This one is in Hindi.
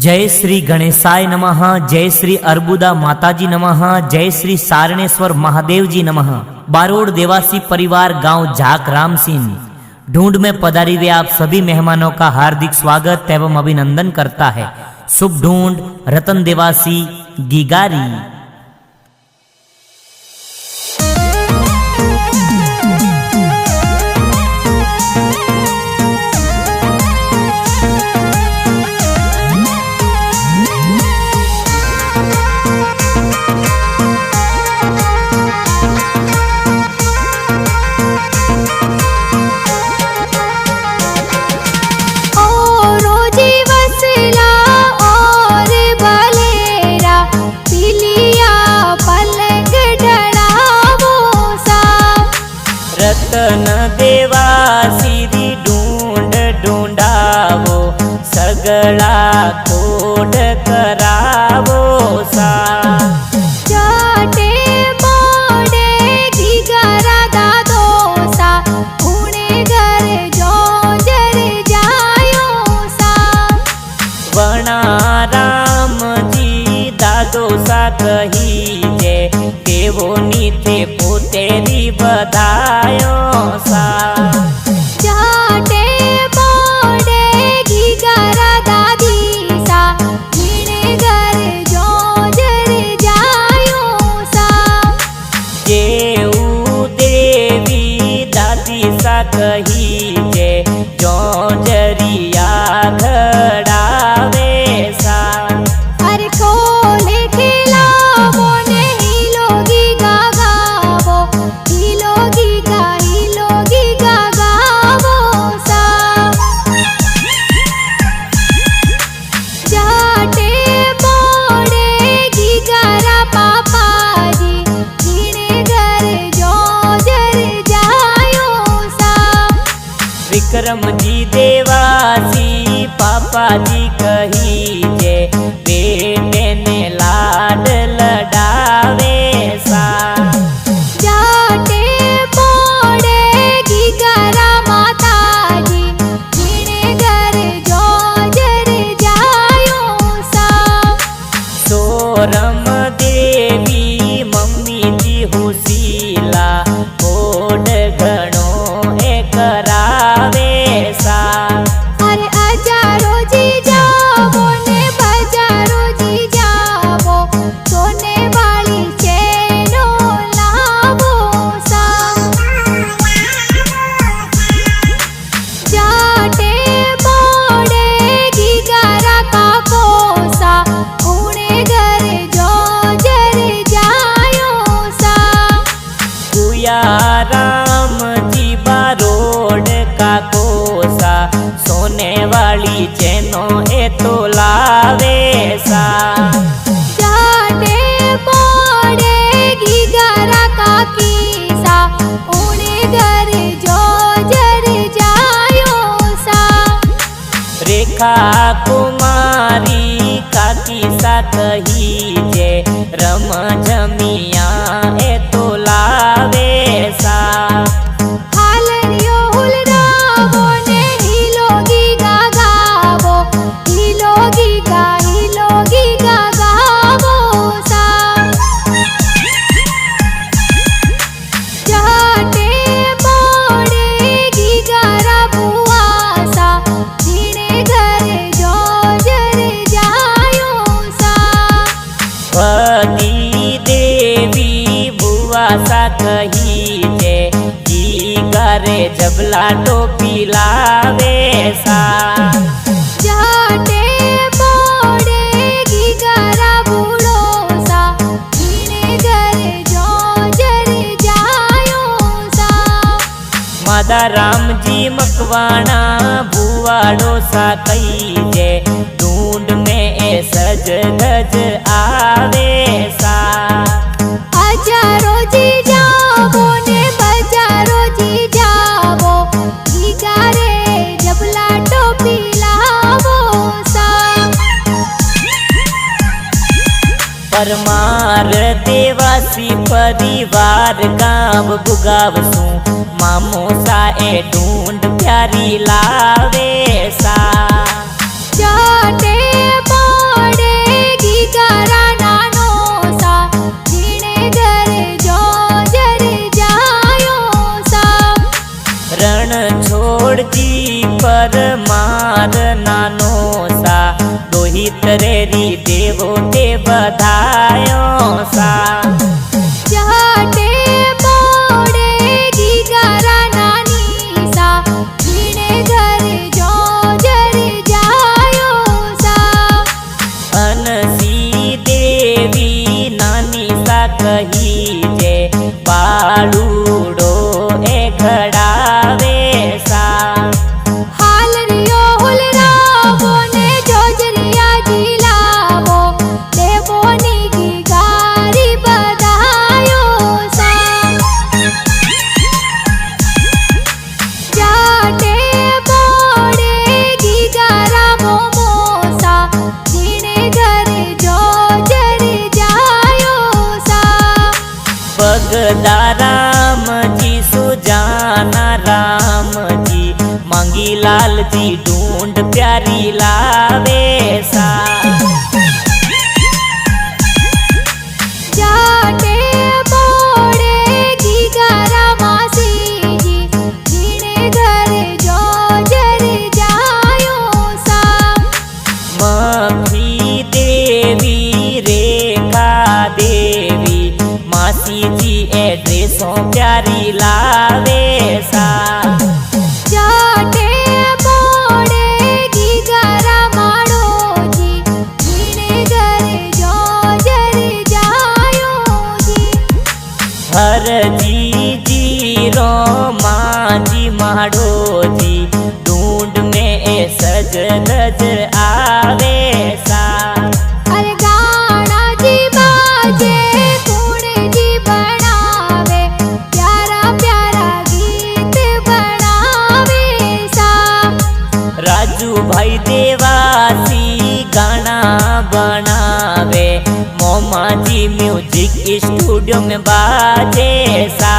जय श्री गणेशाय नमः। जय श्री अर्बुदा माताजी नमः। जय श्री सारणेश्वर महादेव जी नमः। बारोड़ देवासी परिवार गांव झाक राम सिंह ढूंढ में पधारी हुए आप सभी मेहमानों का हार्दिक स्वागत एवं अभिनंदन करता है। शुभ ढूंढ रतन देवासी गिगारी। रतन देवासी ढूंढ ढूंढावो सगळा कोड करावो सा। जाटे मोडे गिगारा दादो सा पुणे घर जोजर जायो सा। वणा राम जी दादो सा कही जे तेवो नीते पोतेरी बधायो सा। जाटे मोडे गिगारा दादी सा पुणे घर जोजर जायो सा। जेऊ देवी दादी सा कही जे जोजरिया घड़ावे सा। अरे कोले खिलावो ने हिलोगी गागावो हिलोगी गागावो सा। जाटे मोडे गिगारा पापाजी पुणे घर जोजर जायो सा। विक्रम जी देवासी पापा जी कही जे बेटे ने लाड लडावे सा। जाटे मोडे गिगारा माताजी पुणे घर जोजर जायो सा। सोरम देवी मम्मी जी हुसीला कोड घणो ए करावे सा। अरे अजारो जी जावो ने बजारो जी जावो सोने वाली चेनो लावो सा। जाटे मोडे गिगारा काको सा पुणे घर जोजर जायो सा। कुया राम जी बारोड का कोसा सोने वाली चैनो ए तो लावे सा। जाटे मोडे गिगारा काकी सा पुणे घर जोजर जायो सा। रेखा कुमारी काकी सा कही जे रम जमिया ए तो लावे सा। हालरियो हुलरावो ने हिलोगी गागावो हिलोगी गागावो सा। जाटे मोडे गिगारा बुआ सा पुणे घर जोजर जायो सा। पति देवी बुआ सा कही जे जी करे जबला टोपी लावे सा। जाटे मोडे गिगारा बूढ़ो सा पुणे घर जोजर जायो सा। मादा राम जी मकवाणा बुआड़ो सा कही जे ढूंढ में ए सज धज आवे सा। अजारो जी जावो ने बजारो जी जावो गिगारे जबला टोपी लावो सा। परमार देवासी परिवार गाँव बुगावसू मामो सा ए ढूंढ प्यारी लावे सा। जाटे रोहित रेरी देवो ते बधायो सा चहटे मोड़े गीगारा नानी सा जीने घर जो जर जायो सा अनसी देवी नानी सा कही जे बाळूडो ए घडावे सा हाल रियो हुलरावो ने जोजरिया जिलावो देवोनी की गारी बधायो सा जाटे मोड़े गीगारा मोमोसा जीने घर जो जर जायो सा बगदा राम जी सुजाना राम जी मांगी लाल जी ढूंढ प्यारी लावे सा जाटे मोड़े गीगारा मासी जी जीने घर जो जर जायो सा मखी देवी रेखा देवी मासी जी एड्रेसों प्यारी लावे सा जाटे मोड़े गीगारा माड़ो जी जीने घर जो जर जायो जी हर जी रो माँ जी माड़ो जी ढूंढ में ए सजन आवे सा अरे गाना जी बाजे कुण जी बनावे प्यारा प्यारा गीत बनावे सा राजू भाई देवासी गाना बनावे मोमा जी म्यूजिक स्टूडियो में बाजे सा